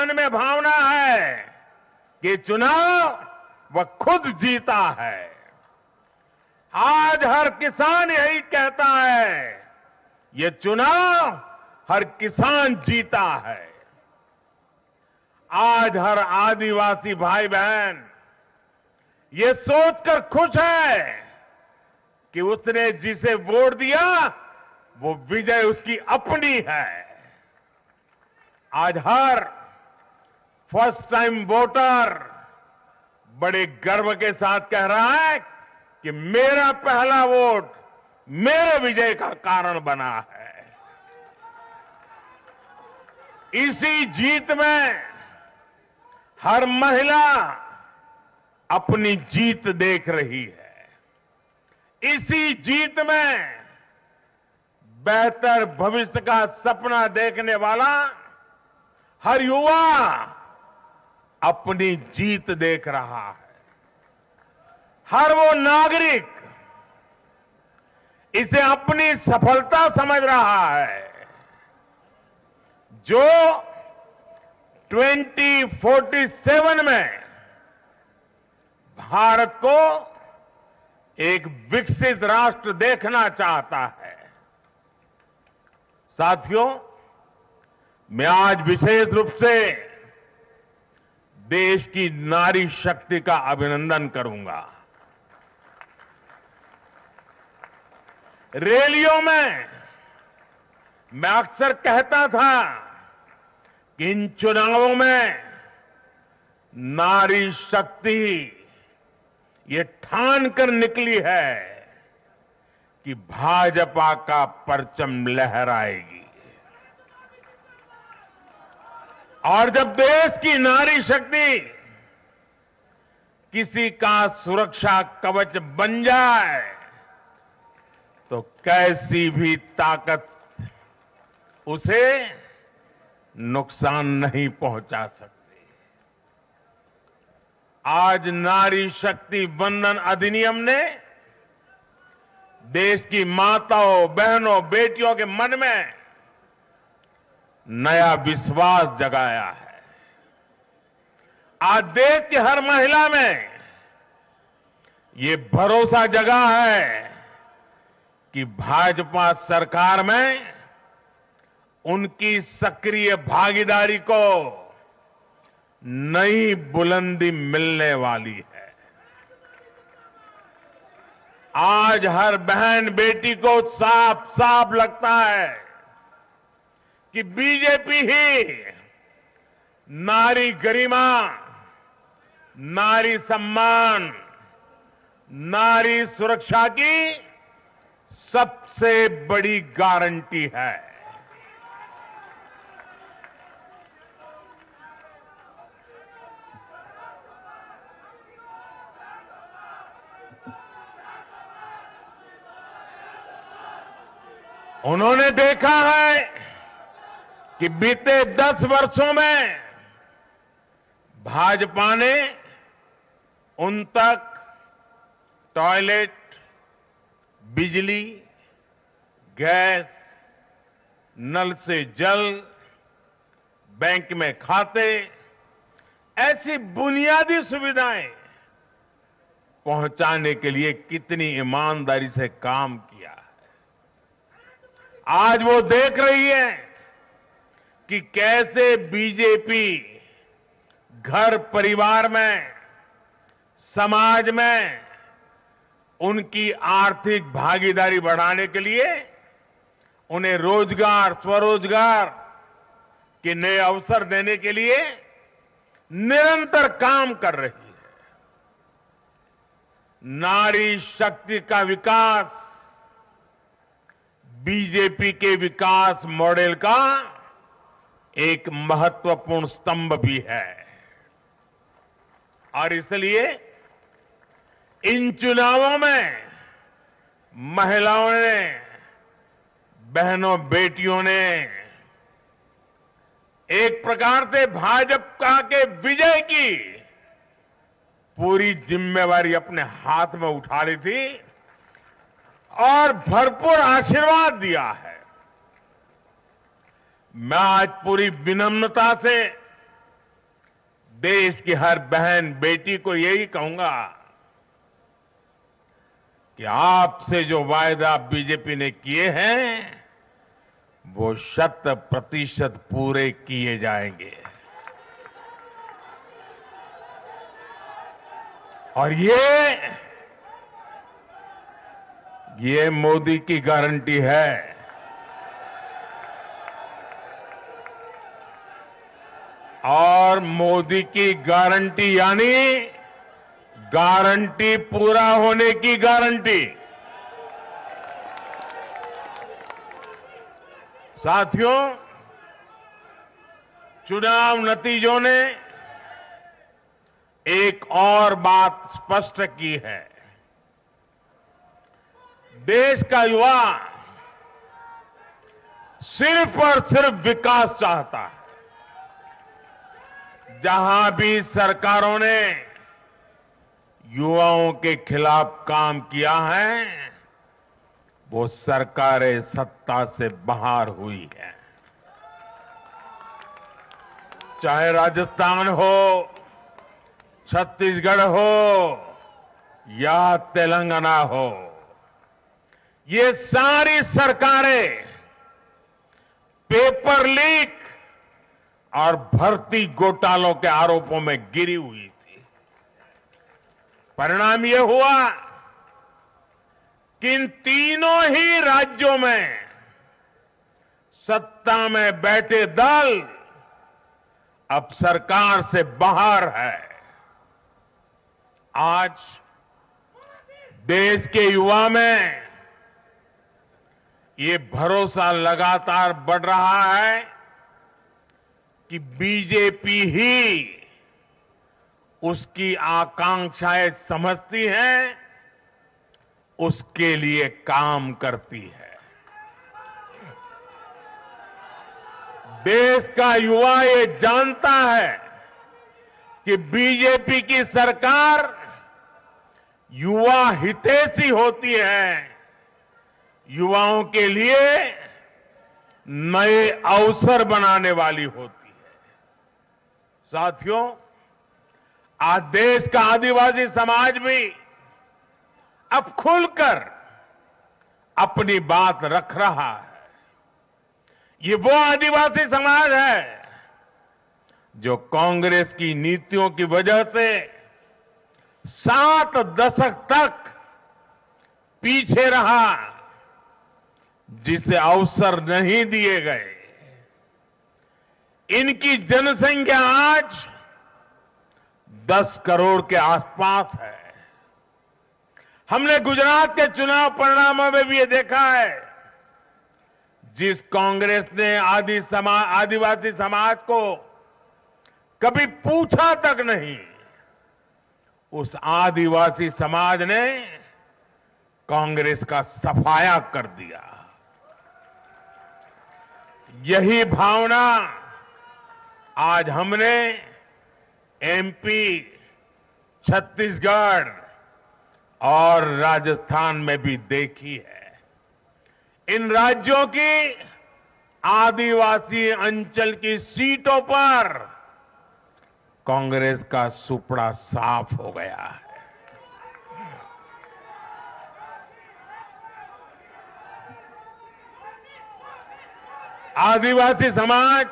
मन में भावना है कि चुनाव वह खुद जीता है। आज हर किसान यही कहता है, ये चुनाव हर किसान जीता है। आज हर आदिवासी भाई बहन ये सोचकर खुश है कि उसने जिसे वोट दिया वो विजय उसकी अपनी है। आज हर फर्स्ट टाइम वोटर बड़े गर्व के साथ कह रहा है कि मेरा पहला वोट मेरे विजय का कारण बना है। इसी जीत में हर महिला अपनी जीत देख रही है। इसी जीत में बेहतर भविष्य का सपना देखने वाला हर युवा अपनी जीत देख रहा है। हर वो नागरिक इसे अपनी सफलता समझ रहा है जो 2047 में भारत को एक विकसित राष्ट्र देखना चाहता है। साथियों, मैं आज विशेष रूप से देश की नारी शक्ति का अभिनंदन करूंगा। रैलियों में मैं अक्सर कहता था कि इन चुनावों में नारी शक्ति ये ठान कर निकली है कि भाजपा का परचम लहराएगी। और जब देश की नारी शक्ति किसी का सुरक्षा कवच बन जाए तो कैसी भी ताकत उसे नुकसान नहीं पहुंचा सकती। आज नारी शक्ति वंदन अधिनियम ने देश की माताओं, बहनों, बेटियों के मन में नया विश्वास जगाया है। आज देश की हर महिला में ये भरोसा जगा है कि भाजपा सरकार में उनकी सक्रिय भागीदारी को नई बुलंदी मिलने वाली है। आज हर बहन बेटी को साफ साफ लगता है कि बीजेपी ही नारी गरिमा, नारी सम्मान, नारी सुरक्षा की सबसे बड़ी गारंटी है। उन्होंने देखा है कि बीते 10 वर्षों में भाजपा ने उन तक टॉयलेट, बिजली, गैस, नल से जल, बैंक में खाते, ऐसी बुनियादी सुविधाएं पहुंचाने के लिए कितनी ईमानदारी से काम किया है। आज वो देख रही है कि कैसे बीजेपी घर परिवार में, समाज में उनकी आर्थिक भागीदारी बढ़ाने के लिए उन्हें रोजगार, स्वरोजगार के नए अवसर देने के लिए निरंतर काम कर रही है। नारी शक्ति का विकास बीजेपी के विकास मॉडल का एक महत्वपूर्ण स्तंभ भी है। और इसलिए इन चुनावों में महिलाओं ने, बहनों, बेटियों ने एक प्रकार से भाजपा के विजय की पूरी जिम्मेवारी अपने हाथ में उठा ली थी और भरपूर आशीर्वाद दिया है। मैं आज पूरी विनम्रता से देश की हर बहन बेटी को यही कहूंगा कि आपसे जो वायदा बीजेपी ने किए हैं वो 100% पूरे किए जाएंगे। और ये मोदी की गारंटी है। और मोदी की गारंटी यानी गारंटी पूरा होने की गारंटी। साथियों, चुनाव नतीजों ने एक और बात स्पष्ट की है। देश का युवा सिर्फ और सिर्फ विकास चाहता है। जहां भी सरकारों ने युवाओं के खिलाफ काम किया है वो सरकारें सत्ता से बाहर हुई है। चाहे राजस्थान हो, छत्तीसगढ़ हो या तेलंगाना हो, ये सारी सरकारें पेपर लीक और भर्ती घोटालों के आरोपों में गिरी हुई थी। परिणाम ये हुआ कि इन तीनों ही राज्यों में सत्ता में बैठे दल अब सरकार से बाहर है। आज देश के युवा में ये भरोसा लगातार बढ़ रहा है कि बीजेपी ही उसकी आकांक्षाएं समझती है, उसके लिए काम करती है। देश का युवा ये जानता है कि बीजेपी की सरकार युवा हितैषी होती है, युवाओं के लिए नए अवसर बनाने वाली होती है। साथियों, आज देश का आदिवासी समाज भी अब खुलकर अपनी बात रख रहा है। ये वो आदिवासी समाज है जो कांग्रेस की नीतियों की वजह से 7 दशक तक पीछे रहा, जिसे अवसर नहीं दिए गए। इनकी जनसंख्या आज 10 करोड़ के आसपास है। हमने गुजरात के चुनाव परिणामों में भी ये देखा है, जिस कांग्रेस ने आदिवासी समाज को कभी पूछा तक नहीं, उस आदिवासी समाज ने कांग्रेस का सफाया कर दिया। यही भावना आज हमने एमपी, छत्तीसगढ़ और राजस्थान में भी देखी है। इन राज्यों की आदिवासी अंचल की सीटों पर कांग्रेस का सुपड़ा साफ हो गया है। आदिवासी समाज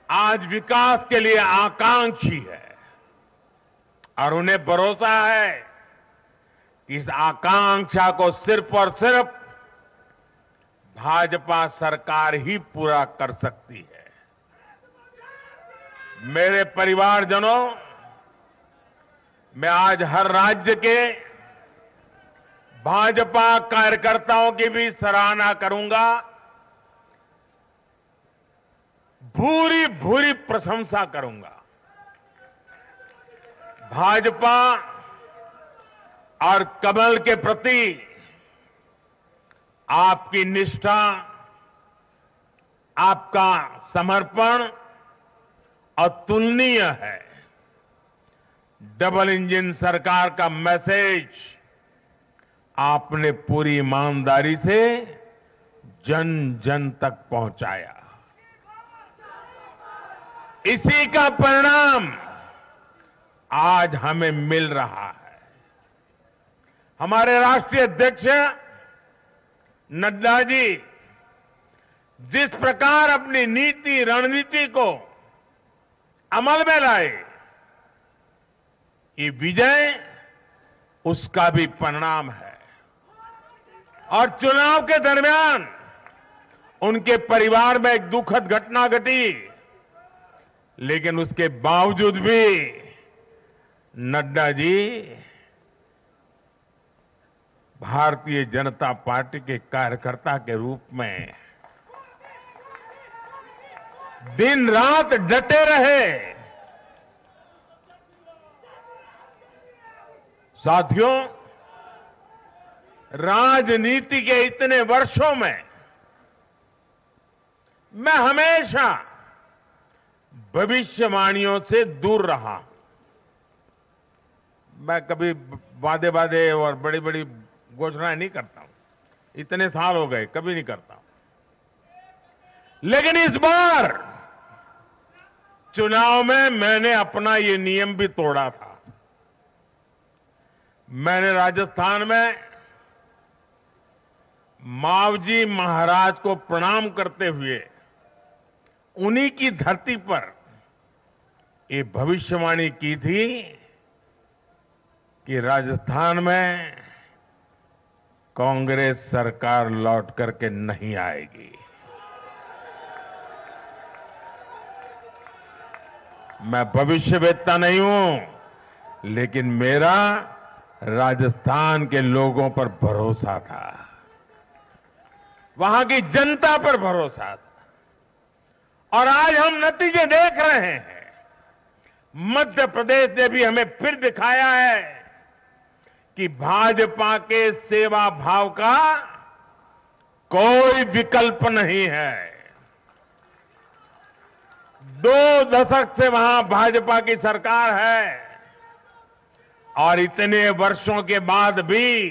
आज विकास के लिए आकांक्षी है और उन्हें भरोसा है कि इस आकांक्षा को सिर्फ और सिर्फ भाजपा सरकार ही पूरा कर सकती है। मेरे परिवारजनों, मैं आज हर राज्य के भाजपा कार्यकर्ताओं की भी सराहना करूंगा, भूरी भूरी प्रशंसा करूंगा। भाजपा और कमल के प्रति आपकी निष्ठा, आपका समर्पण अतुलनीय है। डबल इंजन सरकार का मैसेज आपने पूरी ईमानदारी से जन जन तक पहुंचाया। इसी का परिणाम आज हमें मिल रहा है। हमारे राष्ट्रीय अध्यक्ष नड्डा जी जिस प्रकार अपनी नीति रणनीति को अमल में लाए, ये विजय उसका भी परिणाम है। और चुनाव के दरमियान उनके परिवार में एक दुखद घटना घटी, लेकिन उसके बावजूद भी नड्डा जी भारतीय जनता पार्टी के कार्यकर्ता के रूप में दिन रात डटे रहे। साथियों, राजनीति के इतने वर्षों में मैं हमेशा भविष्यवाणियों से दूर रहा हूं। मैं कभी वादे वादे और बड़ी बड़ी घोषणाएं नहीं करता हूं, इतने साल हो गए, कभी नहीं करता हूं। लेकिन इस बार चुनाव में मैंने अपना ये नियम भी तोड़ा था। मैंने राजस्थान में मावजी महाराज को प्रणाम करते हुए उन्हीं की धरती पर ये भविष्यवाणी की थी कि राजस्थान में कांग्रेस सरकार लौट करके नहीं आएगी। मैं भविष्यवेत्ता नहीं हूं, लेकिन मेरा राजस्थान के लोगों पर भरोसा था, वहां की जनता पर भरोसा था। और आज हम नतीजे देख रहे हैं। मध्य प्रदेश ने भी हमें फिर दिखाया है कि भाजपा के सेवा भाव का कोई विकल्प नहीं है। 2 दशक से वहां भाजपा की सरकार है और इतने वर्षों के बाद भी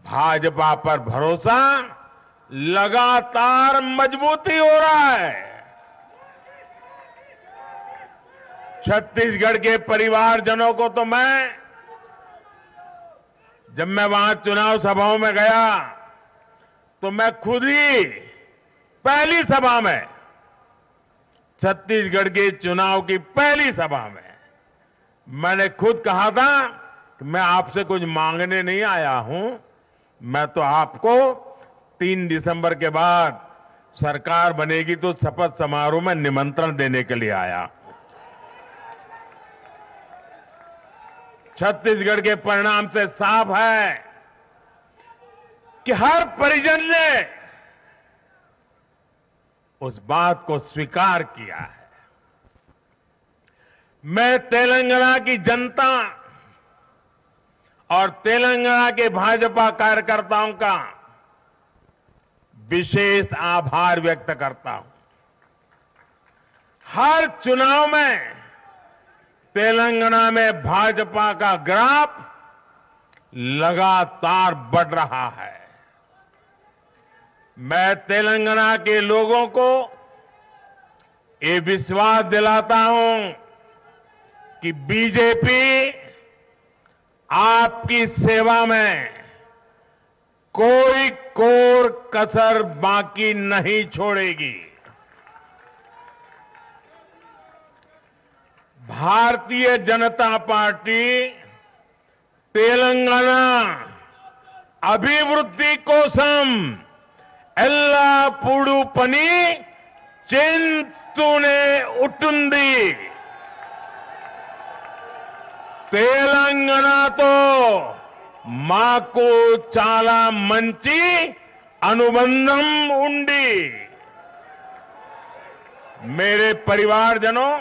भाजपा पर भरोसा लगातार मजबूती हो रहा है। छत्तीसगढ़ के परिवारजनों को तो जब मैं वहां चुनाव सभाओं में गया तो मैं खुद ही पहली सभा में, छत्तीसगढ़ के चुनाव की पहली सभा में मैंने खुद कहा था कि मैं आपसे कुछ मांगने नहीं आया हूं, मैं तो आपको 3 दिसंबर के बाद सरकार बनेगी तो शपथ समारोह में निमंत्रण देने के लिए आया। छत्तीसगढ़ के परिणाम से साफ है कि हर परिजन ने उस बात को स्वीकार किया है। मैं तेलंगाना की जनता और तेलंगाना के भाजपा कार्यकर्ताओं का विशेष आभार व्यक्त करता हूं। हर चुनाव में तेलंगाना में भाजपा का ग्राफ लगातार बढ़ रहा है। मैं तेलंगाना के लोगों को ये विश्वास दिलाता हूं कि बीजेपी आपकी सेवा में कोई कोर कसर बाकी नहीं छोड़ेगी। भारतीय जनता पार्टी तेलंगाना अभिवृद्धि कोसम एल्लापूडू पनी चिंतूने उटुंदी। తెలంగాణతో మాకు చాలా మంచి अनुबंधम उंडी। मेरे परिवारजनों,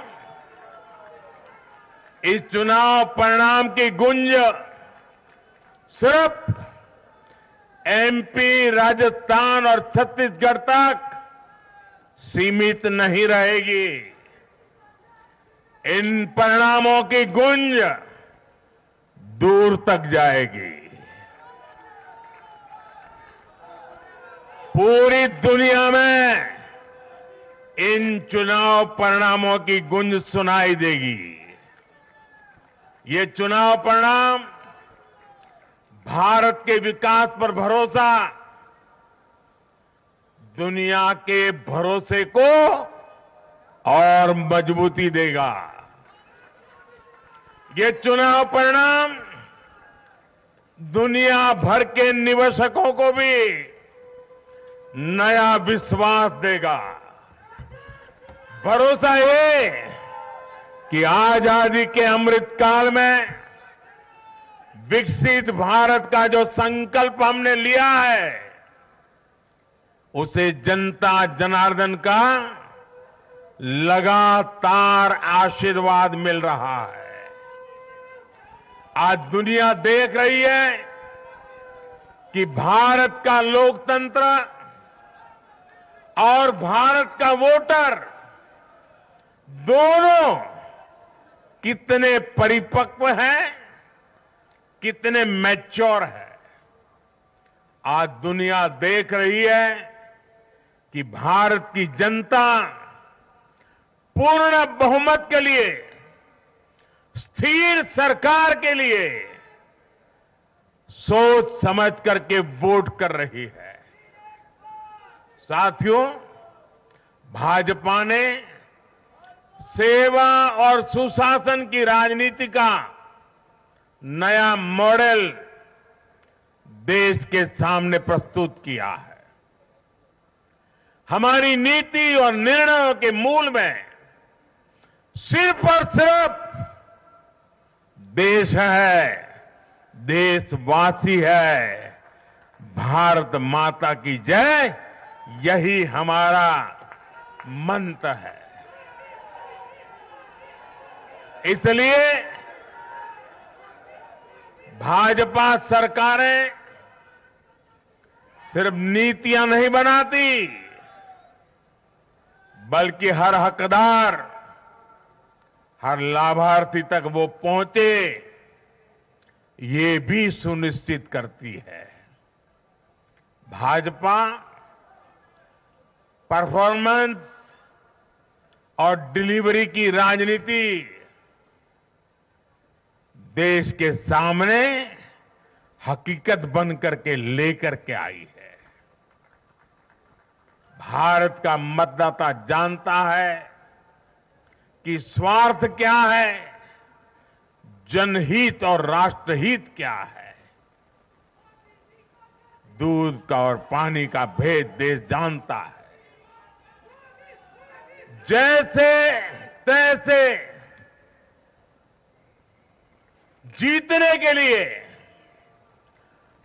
इस चुनाव परिणाम की गुंज सिर्फ एमपी, राजस्थान और छत्तीसगढ़ तक सीमित नहीं रहेगी। इन परिणामों की गुंज दूर तक जाएगी। पूरी दुनिया में इन चुनाव परिणामों की गूंज सुनाई देगी। ये चुनाव परिणाम भारत के विकास पर भरोसा, दुनिया के भरोसे को और मजबूती देगा। ये चुनाव परिणाम दुनिया भर के निवेशकों को भी नया विश्वास देगा। भरोसा ये कि आजादी के अमृत काल में विकसित भारत का जो संकल्प हमने लिया है, उसे जनता जनार्दन का लगातार आशीर्वाद मिल रहा है। आज दुनिया देख रही है कि भारत का लोकतंत्र और भारत का वोटर दोनों कितने परिपक्व हैं, कितने मैच्योर हैं। आज दुनिया देख रही है कि भारत की जनता पूर्ण बहुमत के लिए, स्थिर सरकार के लिए सोच समझ करके वोट कर रही है। साथियों, भाजपा ने सेवा और सुशासन की राजनीति का नया मॉडल देश के सामने प्रस्तुत किया है। हमारी नीति और निर्णयों के मूल में सिर्फ और सिर्फ देश है, देशवासी है, भारत माता की जय, यही हमारा मंत्र है। इसलिए भाजपा सरकारें सिर्फ नीतियां नहीं बनाती, बल्कि हर हकदार, हर लाभार्थी तक वो पहुंचे, ये भी सुनिश्चित करती है। भाजपा परफॉर्मेंस और डिलीवरी की राजनीति देश के सामने हकीकत बन करके लेकर के आई है। भारत का मतदाता जानता है कि स्वार्थ क्या है, जनहित और राष्ट्रहित क्या है। दूध का और पानी का भेद देश जानता है। जैसे तैसे जीतने के लिए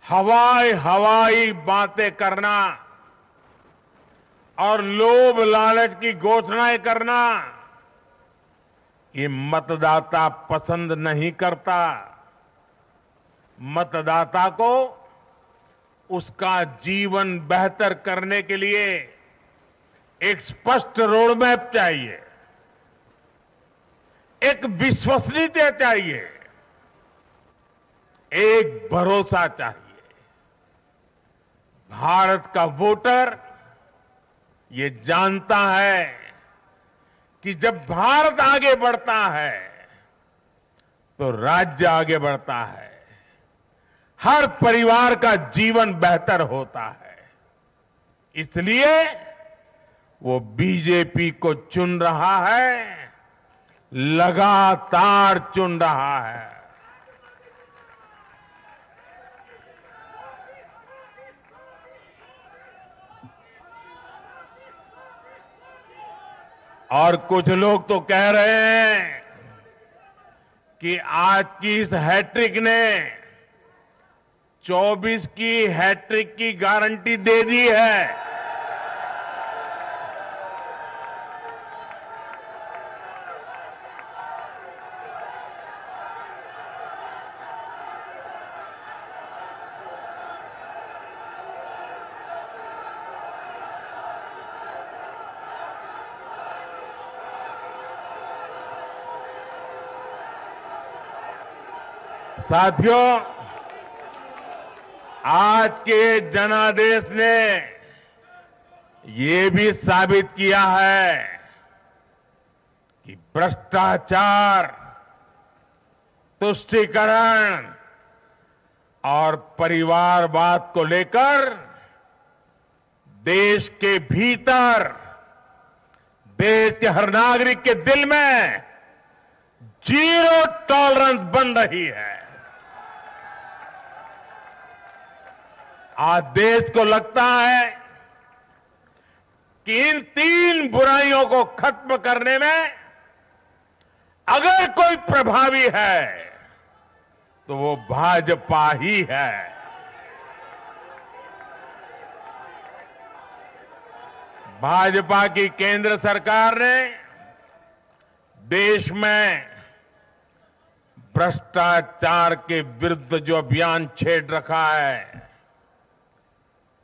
हवाई बातें करना और लोभ लालच की घोषणाएं करना, ये मतदाता पसंद नहीं करता। मतदाता को उसका जीवन बेहतर करने के लिए एक स्पष्ट रोडमैप चाहिए, एक विश्वसनीयता चाहिए, एक भरोसा चाहिए। भारत का वोटर ये जानता है कि जब भारत आगे बढ़ता है तो राज्य आगे बढ़ता है, हर परिवार का जीवन बेहतर होता है। इसलिए वो बीजेपी को चुन रहा है, लगातार चुन रहा है। और कुछ लोग तो कह रहे हैं कि आज की इस हैट्रिक ने 24 की हैट्रिक की गारंटी दे दी है। साथियों, आज के जनादेश ने ये भी साबित किया है कि भ्रष्टाचार, तुष्टीकरण और परिवारवाद को लेकर देश के भीतर, देश के हर नागरिक के दिल में जीरो टॉलरेंस बन रही है। आज देश को लगता है कि इन तीन बुराइयों को खत्म करने में अगर कोई प्रभावी है तो वो भाजपा ही है। भाजपा की केंद्र सरकार ने देश में भ्रष्टाचार के विरुद्ध जो अभियान छेड़ रखा है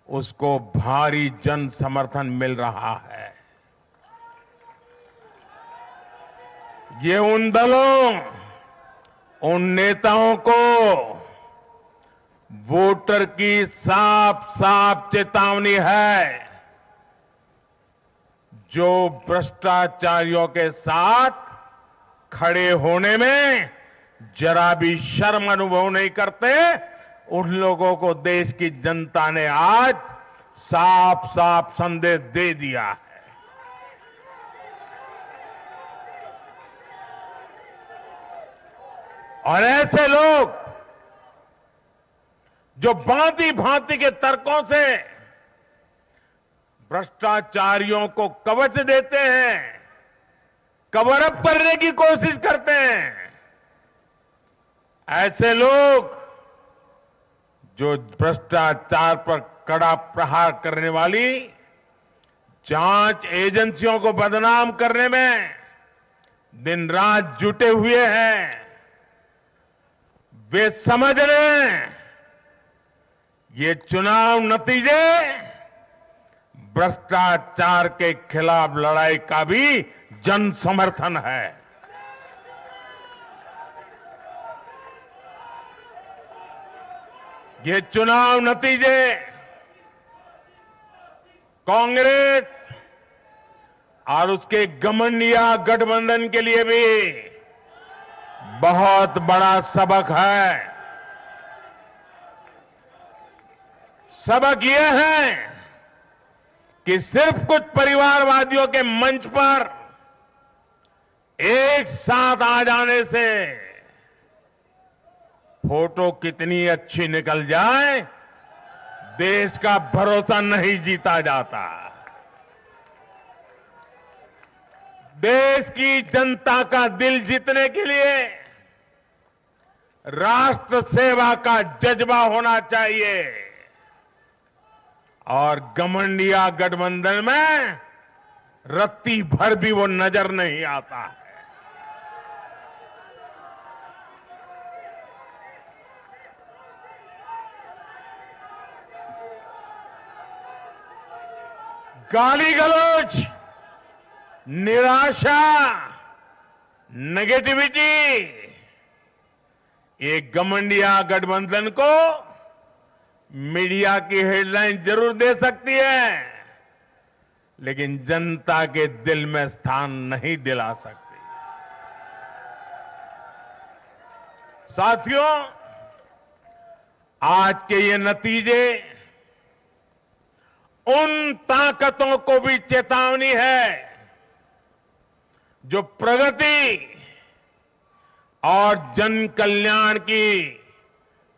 उसको भारी जन समर्थन मिल रहा है। ये उन दलों, उन नेताओं को वोटर की साफ साफ चेतावनी है जो भ्रष्टाचारियों के साथ खड़े होने में जरा भी शर्म अनुभव नहीं करते। उन लोगों को देश की जनता ने आज साफ साफ संदेश दे दिया है। और ऐसे लोग जो भांति भांति के तर्कों से भ्रष्टाचारियों को कवच देते हैं, कवर अप करने की कोशिश करते हैं, ऐसे लोग जो भ्रष्टाचार पर कड़ा प्रहार करने वाली जांच एजेंसियों को बदनाम करने में दिन रात जुटे हुए हैं, वे समझ लें ये चुनाव नतीजे भ्रष्टाचार के खिलाफ लड़ाई का भी जन समर्थन है। ये चुनाव नतीजे कांग्रेस और उसके घमंडिया गठबंधन के लिए भी बहुत बड़ा सबक है। सबक यह है कि सिर्फ कुछ परिवारवादियों के मंच पर एक साथ आ जाने से फोटो कितनी अच्छी निकल जाए, देश का भरोसा नहीं जीता जाता। देश की जनता का दिल जीतने के लिए राष्ट्र सेवा का जज्बा होना चाहिए और घमंडिया गठबंधन में रत्ती भर भी वो नजर नहीं आता है। गाली गलौज, निराशा, नेगेटिविटी, एक घमंडिया गठबंधन को मीडिया की हेडलाइन जरूर दे सकती है, लेकिन जनता के दिल में स्थान नहीं दिला सकती। साथियों, आज के ये नतीजे उन ताकतों को भी चेतावनी है जो प्रगति और जन कल्याण की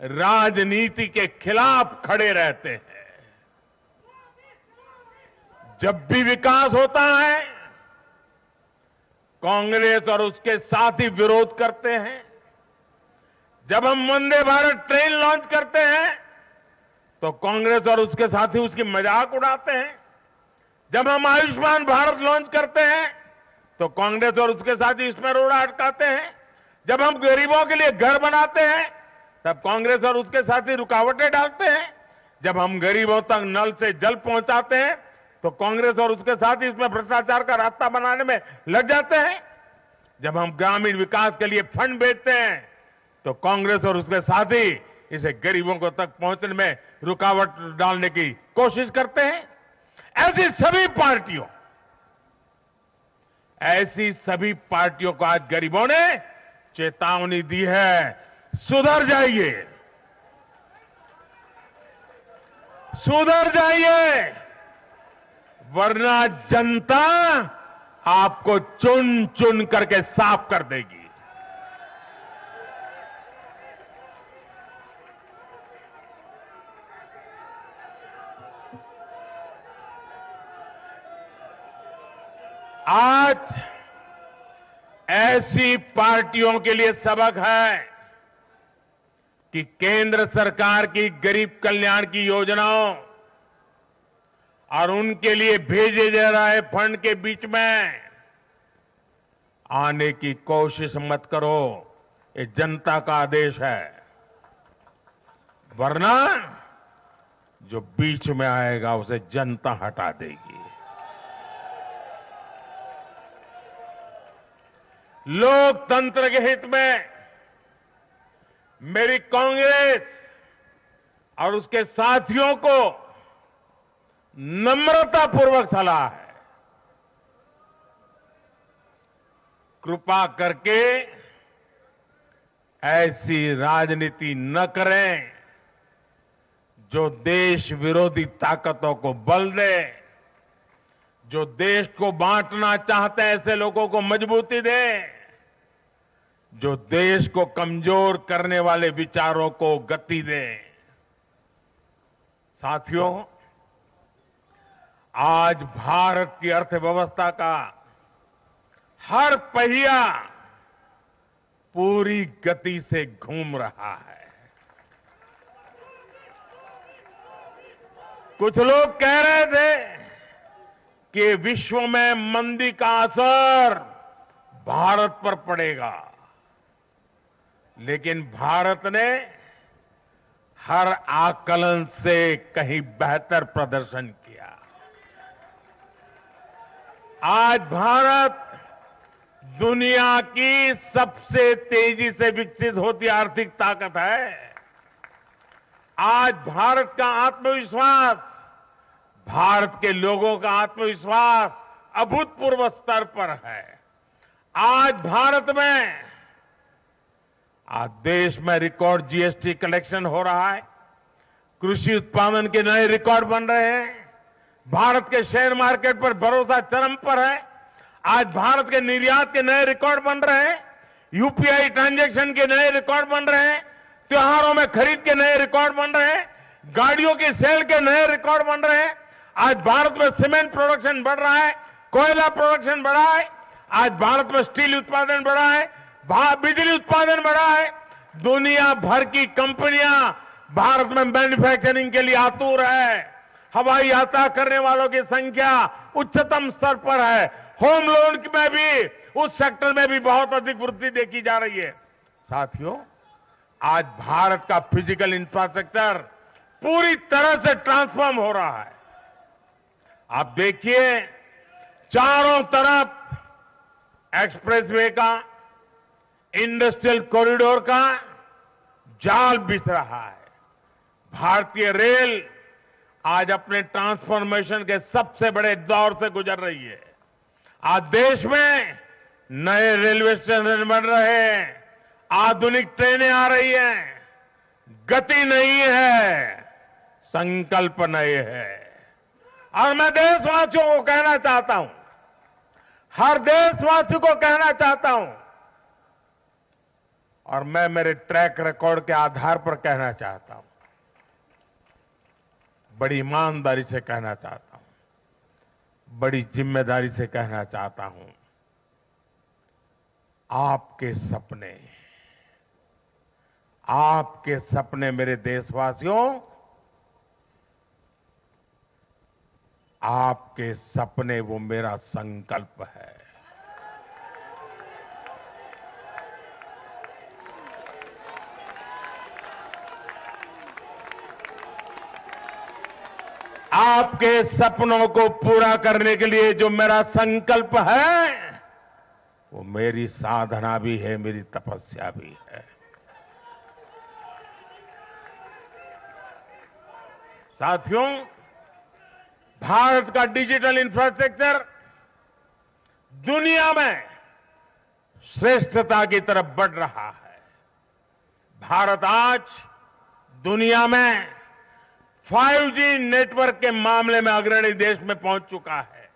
राजनीति के खिलाफ खड़े रहते हैं। जब भी विकास होता है, कांग्रेस और उसके साथी विरोध करते हैं। जब हम वंदे भारत ट्रेन लॉन्च करते हैं तो कांग्रेस और उसके साथी उसकी मजाक उड़ाते हैं। जब हम आयुष्मान भारत लॉन्च करते हैं तो कांग्रेस और उसके साथी इसमें रोड़ा अटकाते हैं। जब हम गरीबों के लिए घर बनाते हैं तब कांग्रेस और उसके साथी रुकावटें डालते हैं। जब हम गरीबों तक नल से जल पहुंचाते हैं तो कांग्रेस और उसके साथी इसमें भ्रष्टाचार का रास्ता बनाने में लग जाते हैं। जब हम ग्रामीण विकास के लिए फंड भेजते हैं तो कांग्रेस और उसके साथी इसे गरीबों को तक पहुंचने में रुकावट डालने की कोशिश करते हैं। ऐसी सभी पार्टियों को आज गरीबों ने चेतावनी दी है, सुधर जाइए, सुधर जाइए, वरना जनता आपको चुन चुन करके साफ कर देगी। आज ऐसी पार्टियों के लिए सबक है कि केंद्र सरकार की गरीब कल्याण की योजनाओं और उनके लिए भेजे जा रहे फंड के बीच में आने की कोशिश मत करो। ये जनता का आदेश है, वरना जो बीच में आएगा उसे जनता हटा देगी। लोकतंत्र के हित में मेरी कांग्रेस और उसके साथियों को नम्रतापूर्वक सलाह है, कृपा करके ऐसी राजनीति न करें जो देश विरोधी ताकतों को बल दे, जो देश को बांटना चाहते हैं ऐसे लोगों को मजबूती दे, जो देश को कमजोर करने वाले विचारों को गति दे। साथियों, आज भारत की अर्थव्यवस्था का हर पहिया पूरी गति से घूम रहा है। कुछ लोग कह रहे थे कि विश्व में मंदी का असर भारत पर पड़ेगा, लेकिन भारत ने हर आकलन से कहीं बेहतर प्रदर्शन किया। आज भारत दुनिया की सबसे तेजी से विकसित होती आर्थिक ताकत है। आज भारत का आत्मविश्वास, भारत के लोगों का आत्मविश्वास अभूतपूर्व स्तर पर है। आज भारत में, आज देश में रिकॉर्ड जीएसटी कलेक्शन हो रहा है, कृषि उत्पादन के नए रिकॉर्ड बन रहे हैं, भारत के शेयर मार्केट पर भरोसा चरम पर है। आज भारत के निर्यात के नए रिकॉर्ड बन रहे हैं, यूपीआई ट्रांजैक्शन के नए रिकॉर्ड बन रहे हैं, त्योहारों में खरीद के नए रिकॉर्ड बन रहे हैं, गाड़ियों की सेल के नए रिकॉर्ड बन रहे हैं। आज भारत में सीमेंट प्रोडक्शन बढ़ रहा है, कोयला प्रोडक्शन बढ़ा है, आज भारत में स्टील उत्पादन बढ़ा है, बिजली उत्पादन बढ़ा है। दुनिया भर की कंपनियां भारत में मैन्युफैक्चरिंग के लिए आतुर है। हवाई यात्रा करने वालों की संख्या उच्चतम स्तर पर है। होम लोन में भी, उस सेक्टर में भी बहुत अधिक वृद्धि देखी जा रही है। साथियों, आज भारत का फिजिकल इंफ्रास्ट्रक्चर पूरी तरह से ट्रांसफॉर्म हो रहा है। आप देखिए, चारों तरफ एक्सप्रेसवे का, इंडस्ट्रियल कॉरिडोर का जाल बिछ रहा है। भारतीय रेल आज अपने ट्रांसफॉर्मेशन के सबसे बड़े दौर से गुजर रही है। आज देश में नए रेलवे स्टेशन बन रहे हैं, आधुनिक ट्रेनें आ रही हैं। गति नहीं है, संकल्प नए है। और मैं देशवासियों को कहना चाहता हूं, हर देशवासी को कहना चाहता हूं, और मैं मेरे ट्रैक रिकॉर्ड के आधार पर कहना चाहता हूं, बड़ी ईमानदारी से कहना चाहता हूं, बड़ी जिम्मेदारी से कहना चाहता हूं, आपके सपने मेरे देशवासियों, आपके सपने वो मेरा संकल्प है। आपके सपनों को पूरा करने के लिए जो मेरा संकल्प है, वो मेरी साधना भी है, मेरी तपस्या भी है। साथियों, भारत का डिजिटल इंफ्रास्ट्रक्चर दुनिया में श्रेष्ठता की तरफ बढ़ रहा है। भारत आज दुनिया में 5G नेटवर्क के मामले में अग्रणी देश में पहुंच चुका है।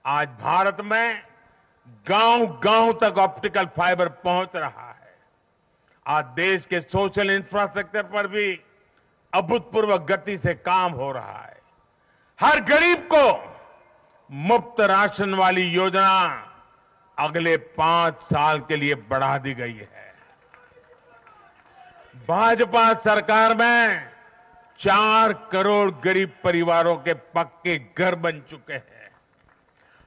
आज भारत में गांव-गांव तक ऑप्टिकल फाइबर पहुंच रहा है। आज देश के सोशल इंफ्रास्ट्रक्चर पर भी अभूतपूर्व गति से काम हो रहा है। हर गरीब को मुफ्त राशन वाली योजना अगले 5 साल के लिए बढ़ा दी गई है। भाजपा सरकार में 4 करोड़ गरीब परिवारों के पक्के घर बन चुके हैं।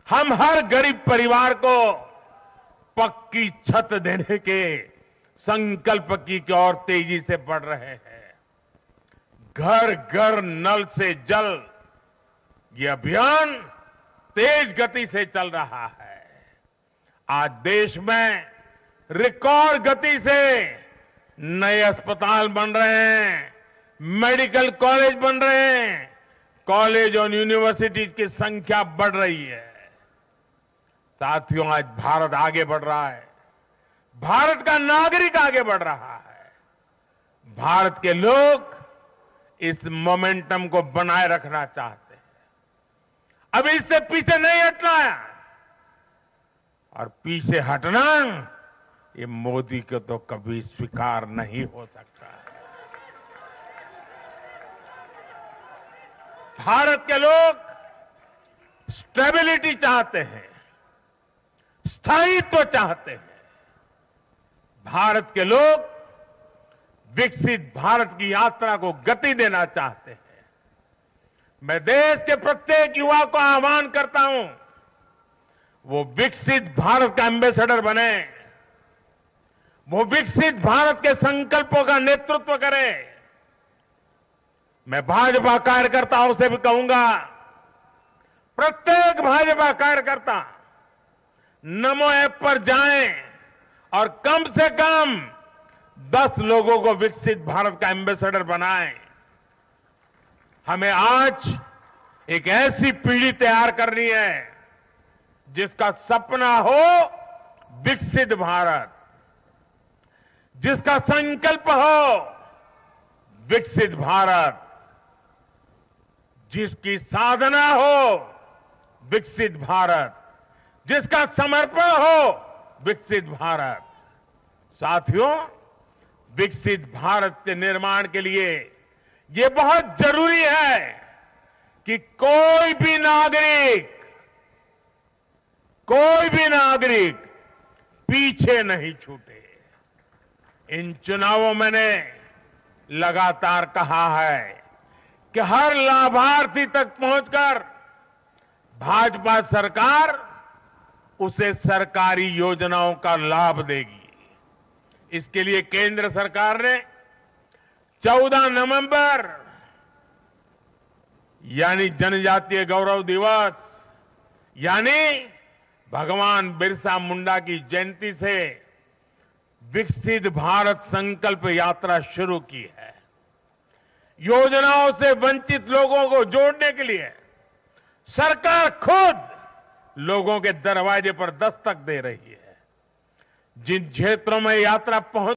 हम हर गरीब परिवार को पक्की छत देने के संकल्प की ओर तेजी से बढ़ रहे हैं। घर घर नल से जल, ये अभियान तेज गति से चल रहा है। आज देश में रिकॉर्ड गति से नए अस्पताल बन रहे हैं, मेडिकल कॉलेज बन रहे हैं, कॉलेज और यूनिवर्सिटीज की संख्या बढ़ रही है। साथियों, आज भारत आगे बढ़ रहा है। भारत का नागरिक आगे बढ़ रहा है। भारत के लोग इस मोमेंटम को बनाए रखना चाहते हैं। अब इससे पीछे नहीं हटना है, और पीछे हटना ये मोदी को तो कभी स्वीकार नहीं हो सकता है। भारत के लोग स्टेबिलिटी चाहते हैं, स्थायित्व चाहते हैं। भारत के लोग विकसित भारत की यात्रा को गति देना चाहते हैं। मैं देश के प्रत्येक युवा को आह्वान करता हूं, वो विकसित भारत का एम्बेसडर बने, वो विकसित भारत के संकल्पों का नेतृत्व करे। मैं भाजपा कार्यकर्ताओं से भी कहूंगा, प्रत्येक भाजपा कार्यकर्ता नमो ऐप पर जाएं और कम से कम 10 लोगों को विकसित भारत का एम्बेसडर बनाएं। हमें आज एक ऐसी पीढ़ी तैयार करनी है जिसका सपना हो विकसित भारत, जिसका संकल्प हो विकसित भारत, जिसकी साधना हो विकसित भारत, जिसका समर्पण हो विकसित भारत। साथियों, विकसित भारत के निर्माण के लिए ये बहुत जरूरी है कि कोई भी नागरिक पीछे नहीं छूटे। इन चुनावों मैंने लगातार कहा है कि हर लाभार्थी तक पहुंचकर भाजपा सरकार उसे सरकारी योजनाओं का लाभ देगी। इसके लिए केंद्र सरकार ने 14 नवंबर यानी जनजातीय गौरव दिवस, यानी भगवान बिरसा मुंडा की जयंती से विकसित भारत संकल्प यात्रा शुरू की है। योजनाओं से वंचित लोगों को जोड़ने के लिए सरकार खुद लोगों के दरवाजे पर दस्तक दे रही है। जिन क्षेत्रों में यात्रा पहुंच